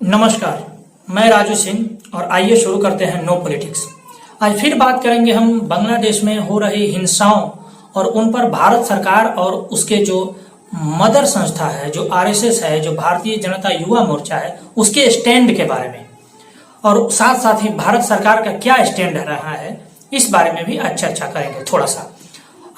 नमस्कार, मैं राजू सिंह और आइए शुरू करते हैं नो पॉलिटिक्स। आज फिर बात करेंगे हम बांग्लादेश में हो रही हिंसाओं और उन पर भारत सरकार और उसके जो मदर संस्था है, जो आरएसएस है, जो भारतीय जनता युवा मोर्चा है, उसके स्टैंड के बारे में, और साथ साथ ही भारत सरकार का क्या स्टैंड रहा है इस बारे में भी चर्चा करेंगे थोड़ा सा।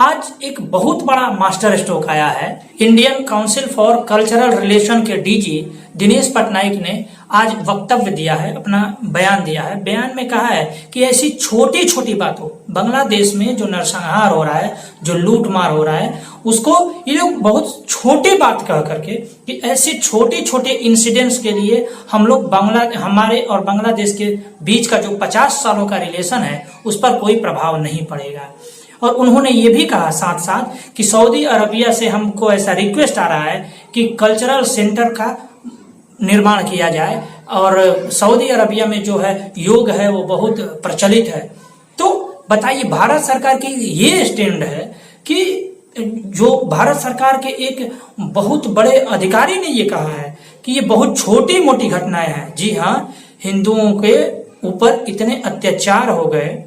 आज एक बहुत बड़ा मास्टर स्ट्रोक आया है। Indian council for cultural relation के डीजी दिनेश पटनायक ने आज वक्तव्य दिया है, अपना बयान दिया है। बयान में कहा है कि ऐसी छोटी छोटी बातों, बांग्लादेश में जो नरसंहार हो रहा है, जो लूटमार हो रहा है, उसको ये लोग बहुत छोटी बात कह करके कि ऐसे छोटे छोटे इंसिडेंट्स के लिए हम लोग हमारे और बांग्लादेश के बीच का जो 50 सालों का रिलेशन है उस पर कोई प्रभाव नहीं पड़ेगा। और उन्होंने ये भी कहा साथ साथ कि सऊदी अरबिया से हमको ऐसा रिक्वेस्ट आ रहा है कि कल्चरल सेंटर का निर्माण किया जाए, और सऊदी अरबिया में जो है योग है वो बहुत प्रचलित है। तो बताइए, भारत सरकार की ये स्टैंड है कि जो भारत सरकार के एक बहुत बड़े अधिकारी ने ये कहा है कि ये बहुत छोटी मोटी घटनाएं हैं। जी हाँ, हिंदुओं के ऊपर इतने अत्याचार हो गए,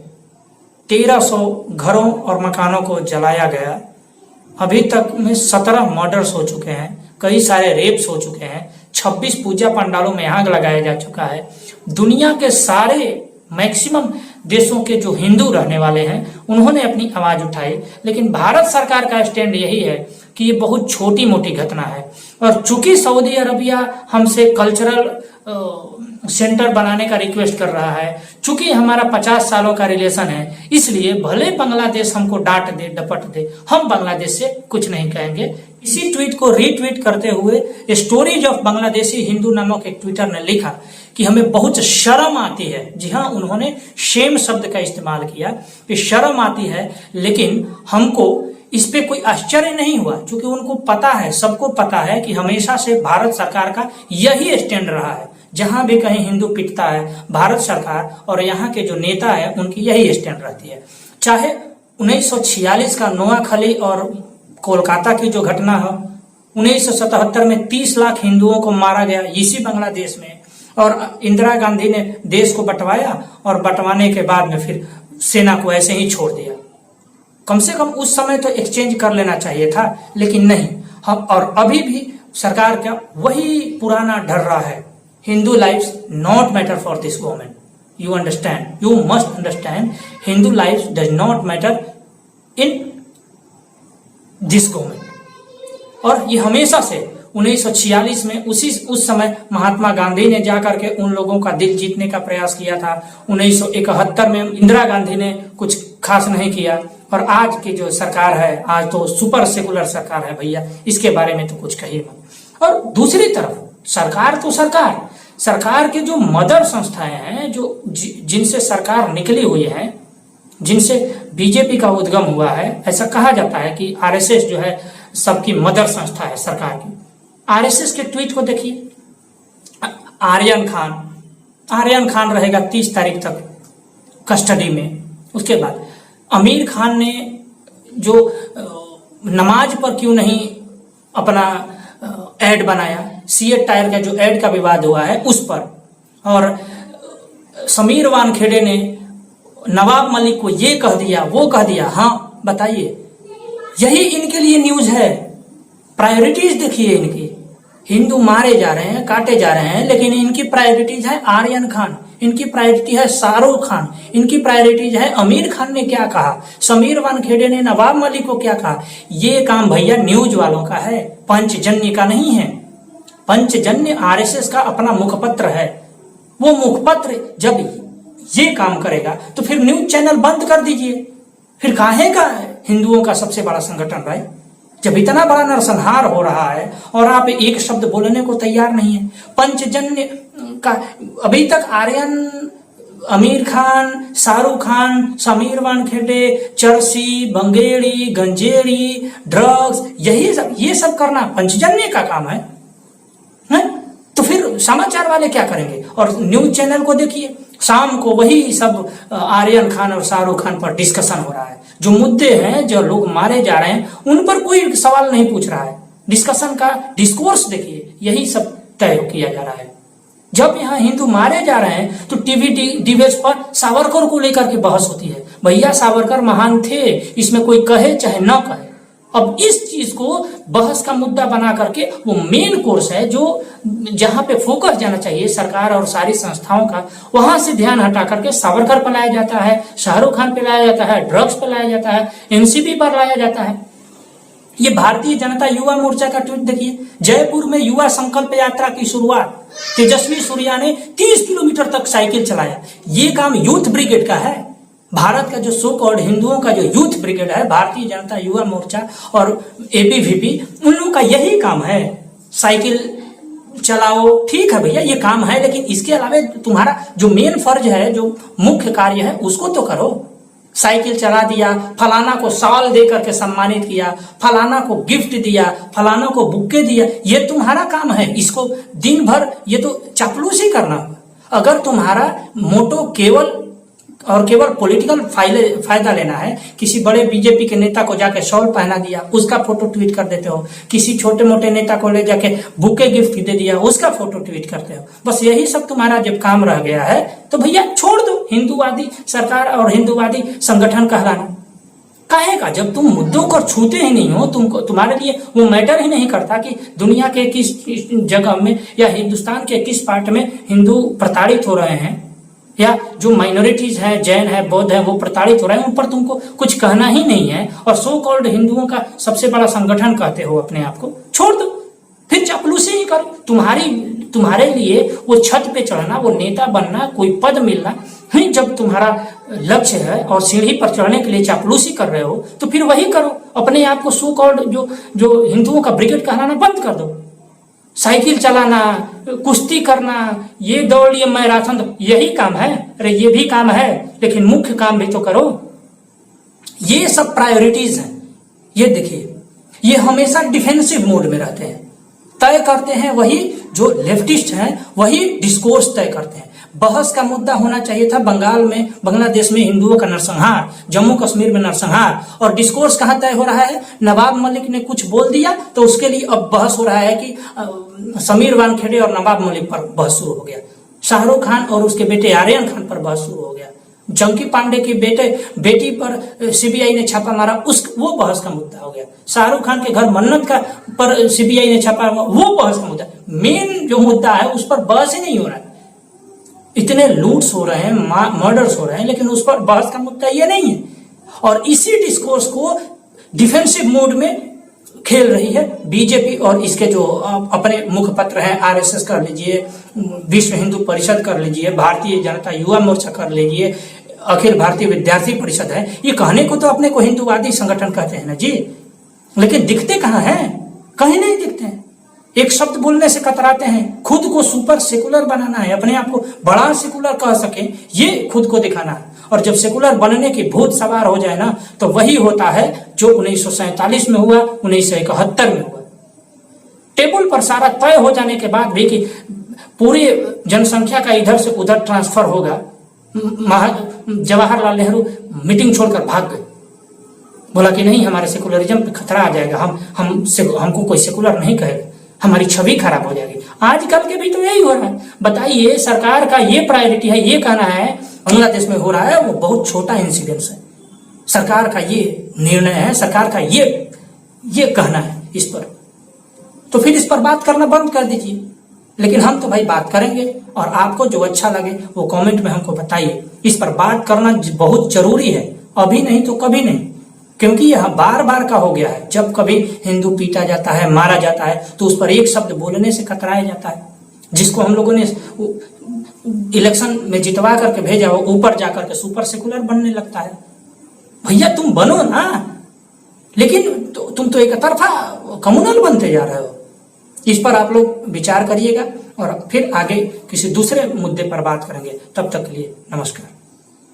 1300 घरों और मकानों को जलाया गया, अभी तक में 17 मर्डर्स हो चुके हैं, कई सारे रेप्स हो चुके हैं, 26 पूजा पंडालों में आग लगाया जा चुका है। दुनिया के सारे मैक्सिमम देशों के जो हिंदू रहने वाले हैं उन्होंने अपनी आवाज उठाई, लेकिन भारत सरकार का स्टैंड यही है कि ये बहुत छोटी मोटी घटना है। और चूंकि सऊदी अरबिया हमसे कल्चरल सेंटर बनाने का रिक्वेस्ट कर रहा है, चूंकि हमारा 50 सालों का रिलेशन है, इसलिए भले बांग्लादेश हमको डांट दे डपट दे, हम बांग्लादेश से कुछ नहीं कहेंगे। इसी ट्वीट को रीट्वीट करते हुए स्टोरीज ऑफ बांग्लादेशी हिंदू नामक एक ट्विटर ने लिखा कि हमें बहुत शर्म आती है। जी हाँ, उन्होंने शेम शब्द का इस्तेमाल किया कि शर्म आती है, लेकिन हमको इस पे कोई आश्चर्य नहीं हुआ, क्योंकि उनको पता है, सबको पता है कि हमेशा से भारत सरकार का यही स्टैंड रहा है। जहां भी कहीं हिंदू पिटता है, भारत सरकार और यहाँ के जो नेता है उनकी यही स्टैंड रहती है। चाहे 1946 का नोआखली और कोलकाता की जो घटना हो, 1977 में 30 लाख हिंदुओं को मारा गया इसी बांग्लादेश में, और इंदिरा गांधी ने देश को बंटवाया और बंटवाने के बाद में फिर सेना को ऐसे ही छोड़ दिया। कम से कम उस समय तो एक्सचेंज कर लेना चाहिए था, लेकिन नहीं। हम और अभी भी सरकार का वही पुराना डर रहा है, Hindu lives not matter for this government. You understand, you must understand, Hindu lives does not matter in this government. और ये हमेशा से 1946 में उस समय महात्मा गांधी ने जाकर के उन लोगों का दिल जीतने का प्रयास किया था। 1971 में इंदिरा गांधी ने कुछ खास नहीं किया, और आज की जो सरकार है, आज तो सुपर सेकुलर सरकार है भैया, इसके बारे में तो कुछ कहिए मत। और दूसरी तरफ सरकार तो सरकार के जो मदर संस्थाएं हैं, जो जिनसे सरकार निकली हुई है, जिनसे बीजेपी का उद्गम हुआ है, ऐसा कहा जाता है कि आरएसएस जो है सबकी मदर संस्था है सरकार की। आरएसएस के ट्वीट को देखिए। आर्यन खान रहेगा 30 तारीख तक कस्टडी में। उसके बाद आमिर खान ने जो नमाज पर क्यों नहीं अपना एड बनाया, सीएट टायर का जो एड का विवाद हुआ है उस पर, और समीर वानखेड़े ने नवाब मलिक को ये कह दिया वो कह दिया। हाँ बताइए, यही इनके लिए न्यूज है। प्रायोरिटीज देखिए इनकी, हिंदू मारे जा रहे हैं, काटे जा रहे हैं, लेकिन इनकी प्रायोरिटीज है आर्यन खान, इनकी प्रायोरिटी है शाहरुख खान, इनकी प्रायोरिटीज है आमिर खान ने क्या कहा, समीर वानखेड़े ने नवाब मलिक को क्या कहा। ये काम भैया न्यूज वालों का है, पंचजन्य का नहीं है। पंचजन्य आरएसएस का अपना मुखपत्र है। वो मुखपत्र जब ये काम करेगा तो फिर न्यूज चैनल बंद कर दीजिए। फिर काहे का हिंदुओं का सबसे बड़ा संगठन भाई, जब इतना बड़ा नरसंहार हो रहा है और आप एक शब्द बोलने को तैयार नहीं है। पंचजन्य का अभी तक आर्यन, आमिर खान, शाहरुख खान, समीर वानखेड़े, चरसी, बंगेड़ी, गंजेड़ी, ड्रग्स, ये सब करना पंचजन्य का काम है। तो फिर समाचार वाले क्या करेंगे? और न्यूज चैनल को देखिए, शाम को वही सब आर्यन खान और शाहरुख खान पर डिस्कशन हो रहा है। जो मुद्दे हैं, जो लोग मारे जा रहे हैं, उन पर कोई सवाल नहीं पूछ रहा है। डिस्कशन का डिस्कोर्स देखिए, यही सब तय किया जा रहा है। जब यहाँ हिंदू मारे जा रहे हैं तो टीवी डिबेट्स पर सावरकर को लेकर के बहस होती है। भैया सावरकर महान थे, इसमें कोई कहे चाहे न कहे। अब इस चीज को बहस का मुद्दा बना करके वो मेन कोर्स है जो जहां पे फोकस जाना चाहिए सरकार और सारी संस्थाओं का, वहां से ध्यान हटा करके सावरकर पर लाया जाता है, शाहरुख खान पे लाया जाता है, ड्रग्स पे लाया जाता है, एनसीपी पर लाया जाता है। ये भारतीय जनता युवा मोर्चा का ट्वीट देखिए, जयपुर में युवा संकल्प यात्रा की शुरुआत, तेजस्वी सूर्या ने 30 किलोमीटर तक साइकिल चलाया। ये काम यूथ ब्रिगेड का है। भारत का जो सो कॉल्ड हिंदुओं का जो यूथ ब्रिगेड है, भारतीय जनता युवा मोर्चा और एबीवीपी, उन लोगों का यही काम है। साइकिल चलाओ, ठीक है भैया ये काम है, लेकिन इसके अलावा तुम्हारा जो मेन फर्ज है, जो मुख्य कार्य है, उसको तो करो। साइकिल चला दिया, फलाना को शाल दे करके सम्मानित किया, फलाना को गिफ्ट दिया, फलाना को बुक्के दिया, ये तुम्हारा काम है। इसको दिन भर ये तो चापलूसी करना होगा। अगर तुम्हारा मोटो केवल और केवल पॉलिटिकल फायदा लेना है, किसी बड़े बीजेपी के नेता को जाके शॉल पहना दिया, उसका फोटो ट्वीट कर देते हो, किसी छोटे मोटे नेता को ले जाके बुके गिफ्ट दे दिया, उसका फोटो ट्वीट करते हो, बस यही सब तुम्हारा जब काम रह गया है तो भैया छोड़ दो हिंदूवादी सरकार और हिंदूवादी संगठन कहलाना। काहेगा, जब तुम मुद्दों को छूते ही नहीं हो, तुमको तुम्हारे लिए वो मैटर ही नहीं करता कि दुनिया के किस जगह में या हिंदुस्तान के किस पार्ट में हिंदू प्रताड़ित हो रहे हैं, या जो माइनॉरिटीज हैं, जैन है, बौद्ध है, वो प्रताड़ित हो रहे हैं, उन पर तुमको कुछ कहना ही नहीं है, और सो कॉल्ड हिंदुओं का सबसे बड़ा संगठन कहते हो अपने आप को। छोड़ दो, फिर चापलूसी ही करो। तुम्हारे लिए वो छत पे चढ़ना, वो नेता बनना, कोई पद मिलना ही जब तुम्हारा लक्ष्य है और सीढ़ी पर चढ़ने के लिए चापलूसी कर रहे हो, तो फिर वही करो। अपने आप को सो कॉल्ड जो हिंदुओं का ब्रिगेड कहलाना बंद कर दो। साइकिल चलाना, कुश्ती करना, ये दौड़, ये मैराथन, यही काम है? अरे ये भी काम है, लेकिन मुख्य काम भी तो करो। ये सब प्रायोरिटीज हैं। ये देखिए, ये हमेशा डिफेंसिव मोड में रहते हैं। तय करते हैं वही जो लेफ्टिस्ट हैं, वही डिस्कोर्स तय करते हैं। बहस का मुद्दा होना चाहिए था बंगाल में, बांग्लादेश में हिंदुओं का नरसंहार, जम्मू कश्मीर में नरसंहार, और डिस्कोर्स कहाँ तय हो रहा है? नवाब मलिक ने कुछ बोल दिया तो उसके लिए अब बहस हो रहा है कि समीर वानखेड़े और नवाब मलिक पर बहस शुरू हो गया, शाहरुख खान और उसके बेटे आर्यन खान पर बहस शुरू हो गया, जंकी पांडे की बेटी पर सीबीआई ने छापा मारा, वो बहस का मुद्दा हो गया, शाहरुख खान के घर मन्नत का पर सीबीआई ने छापा मारा, वो बहस का मुद्दा। मेन जो मुद्दा है उस पर बहस ही नहीं हो रहा है। इतने लूट्स हो रहे हैं, मर्डर्स हो रहे हैं, लेकिन उस पर बहस का मुद्दा ये नहीं है। और इसी डिस्कोर्स को डिफेंसिव मोड में खेल रही है बीजेपी और इसके जो अपने मुखपत्र हैं, आरएसएस कर लीजिए, विश्व हिंदू परिषद कर लीजिए, भारतीय जनता युवा मोर्चा कर लीजिए, अखिल भारतीय विद्यार्थी परिषद है। ये कहने को तो अपने को हिंदूवादी संगठन कहते हैं ना जी, लेकिन दिखते कहाँ हैं? कहीं नहीं दिखते हैं। एक शब्द बोलने से कतराते हैं। खुद को सुपर सेकुलर बनाना है, अपने आप को बड़ा सेकुलर कह सके, ये खुद को दिखाना है। और जब सेकुलर बनने की भूत सवार हो जाए ना, तो वही होता है जो 1947 में हुआ, 1971 में हुआ। टेबल पर सारा तय हो जाने के बाद भी कि पूरी जनसंख्या का इधर से उधर ट्रांसफर होगा, जवाहरलाल नेहरू मीटिंग छोड़कर भाग गए, बोला कि नहीं, हमारे सेकुलरिज्म पे खतरा आ जाएगा, हमको कोई सेकुलर नहीं कहेगा, हमारी छवि खराब हो जाएगी। आजकल के भी तो यही हो रहा है। बताइए, सरकार का ये प्रायोरिटी है, ये कहना है बांग्लादेश में हो रहा है, वो बहुत छोटा इंसिडेंस है। सरकार का ये निर्णय है, सरकार का ये कहना है इस पर, तो फिर इस पर बात करना बंद कर दीजिए। लेकिन हम तो भाई बात करेंगे, और आपको जो अच्छा लगे वो कमेंट में हमको बताइए। इस पर बात करना बहुत जरूरी है, अभी नहीं तो कभी नहीं, क्योंकि यह बार बार का हो गया है। जब कभी हिंदू पीटा जाता है, मारा जाता है, तो उस पर एक शब्द बोलने से कतराया जाता है। जिसको हम लोगों ने इलेक्शन में जितवा करके भेजा, वो ऊपर जाकर के सुपर सेकुलर बनने लगता है। भैया तुम बनो ना, लेकिन तुम तो एक तरफा कम्युनल बनते जा रहे हो। इस पर आप लोग विचार करिएगा, और फिर आगे किसी दूसरे मुद्दे पर बात करेंगे। तब तक के लिए नमस्कार।